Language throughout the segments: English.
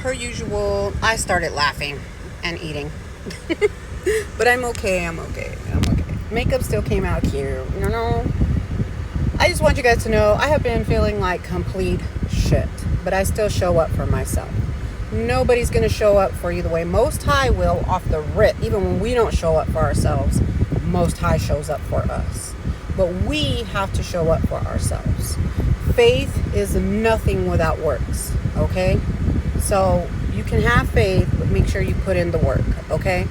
per usual, I started laughing and eating. But I'm okay. Makeup still came out cute. I just want you guys to know I have been feeling like complete shit. But I still show up for myself. Nobody's going to show up for you the way Most High will off the rip. Even when we don't show up for ourselves, Most High shows up for us. But we have to show up for ourselves. Faith is nothing without works, okay? So you can have faith, but make sure you put in the work, okay?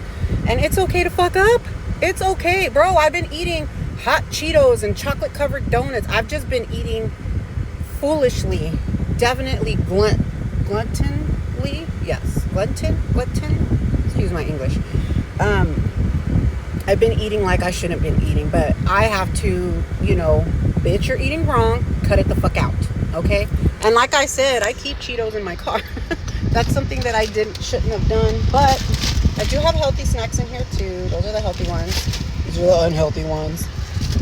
And it's okay to fuck up. It's okay, bro. I've been eating hot Cheetos and chocolate-covered donuts. I've just been eating foolishly, definitely gluttonly. Yes, glutton. Excuse my English. I've been eating like I shouldn't have been eating, but I have to, bitch, you're eating wrong. Cut it the fuck out, okay? And like I said, I keep Cheetos in my car. That's something that I shouldn't have done, but I do have healthy snacks in here too. Those are the healthy ones. These are the unhealthy ones.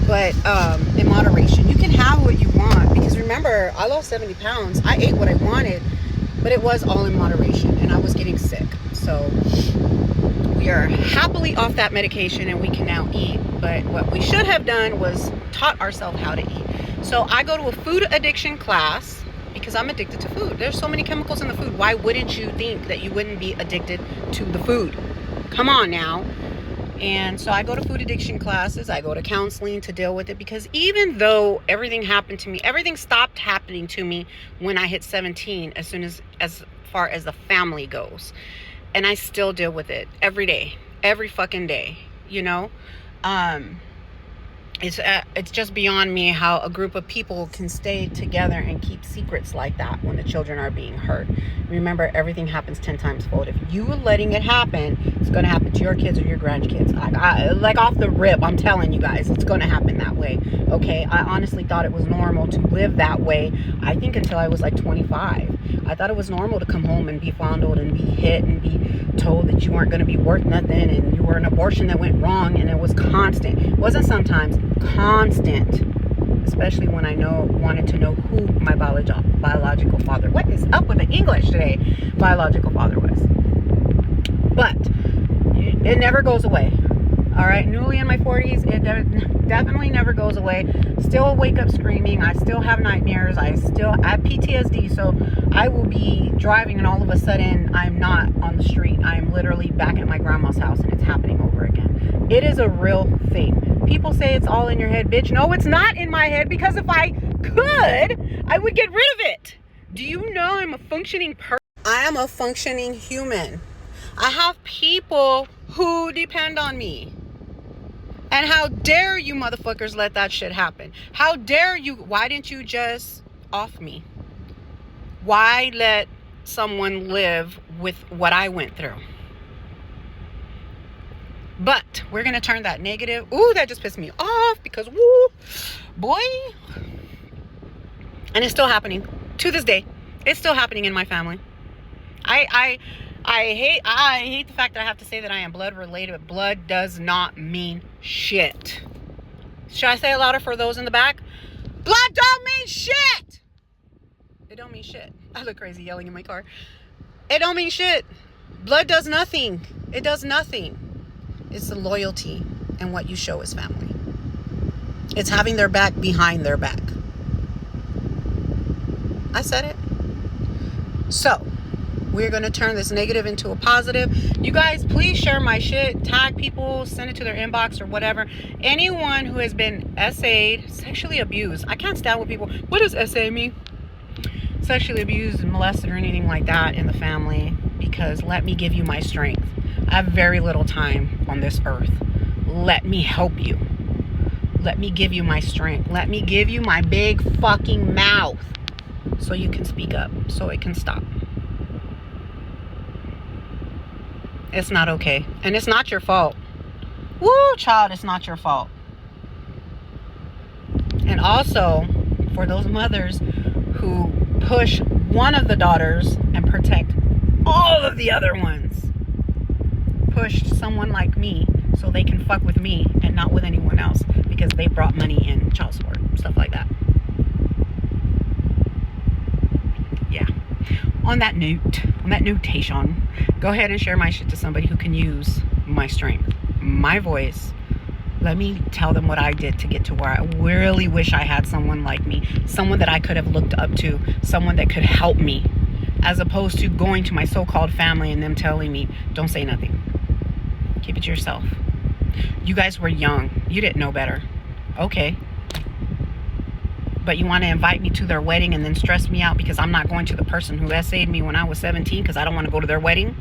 But in moderation. You can have what you want, because remember, I lost 70 pounds. I ate what I wanted, but it was all in moderation, and I was getting sick. So we are happily off that medication, and we can now eat. But what we should have done was taught ourselves how to eat. So I go to a food addiction class because I'm addicted to food. There's so many chemicals in the food. Why wouldn't you think that you wouldn't be addicted to the food? Come on now. And so I go to food addiction classes. I go to counseling to deal with it, because even though everything happened to me, everything stopped happening to me when I hit 17, as far as the family goes. And I still deal with it every day, every fucking day, It's just beyond me how a group of people can stay together and keep secrets like that when the children are being hurt. Remember, everything happens 10 times fold. If you are letting it happen, it's going to happen to your kids or your grandkids. Like off the rip, I'm telling you guys, it's going to happen that way. Okay, I honestly thought it was normal to live that way. I think until I was like 25. I thought it was normal to come home and be fondled and be hit and be told that you weren't going to be worth nothing and you were an abortion that went wrong, and it was constant. It wasn't sometimes, constant. Especially when I wanted to know who my biological father, what is up with the English today, biological father was. But it never goes away. All right, newly in my 40s, it definitely never goes away. Still wake up screaming. I still have nightmares. I have PTSD. So I will be driving, and all of a sudden I'm not on the street. I'm literally back at my grandma's house, and it's happening over again. It is a real thing. People say it's all in your head, bitch. No, it's not in my head, because if I could, I would get rid of it. Do you know I'm a functioning person? I am a functioning human. I have people who depend on me. And how dare you motherfuckers let that shit happen? How dare you? Why didn't you just off me? Why let someone live with what I went through? But we're going to turn that negative. Ooh, that just pissed me off, because woo, boy. And it's still happening to this day. It's still happening in my family. I hate the fact that I have to say that I am blood related, but blood does not mean shit. Should I say it louder for those in the back? Blood don't mean shit. It don't mean shit. I look crazy yelling in my car. It don't mean shit. Blood does nothing. It does nothing. It's the loyalty and what you show as family. It's having their back behind their back. I said it. So we're going to turn this negative into a positive. You guys, please share my shit. Tag people. Send it to their inbox or whatever. Anyone who has been SA'd, sexually abused. I can't stand with people. What does SA mean? Sexually abused and molested or anything like that in the family. Because let me give you my strength. I have very little time on this earth. Let me help you. Let me give you my strength. Let me give you my big fucking mouth. So you can speak up. So it can stop. It's not okay. And it's not your fault. Woo, child, it's not your fault. And also, for those mothers who push one of the daughters and protect all of the other ones, push someone like me so they can fuck with me and not with anyone else because they brought money in, child support, stuff like that. Yeah. on that notation, go ahead and share my shit to somebody who can use my strength, my voice. Let me tell them what I did to get to where I really wish I had someone like me, someone that I could have looked up to, someone that could help me, as opposed to going to my so-called family and them telling me, don't say nothing. Keep it to yourself. You guys were young. You didn't know better. Okay. But you want to invite me to their wedding and then stress me out because I'm not going to the person who essayed me when I was 17 because I don't want to go to their wedding?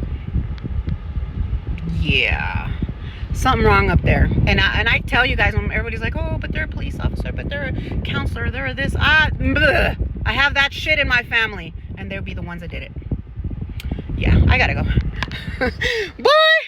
Yeah. Something wrong up there. And I tell you guys, when everybody's like, oh, but they're a police officer, but they're a counselor, they're this. I have that shit in my family. And they'll be the ones that did it. Yeah, I gotta go. Bye!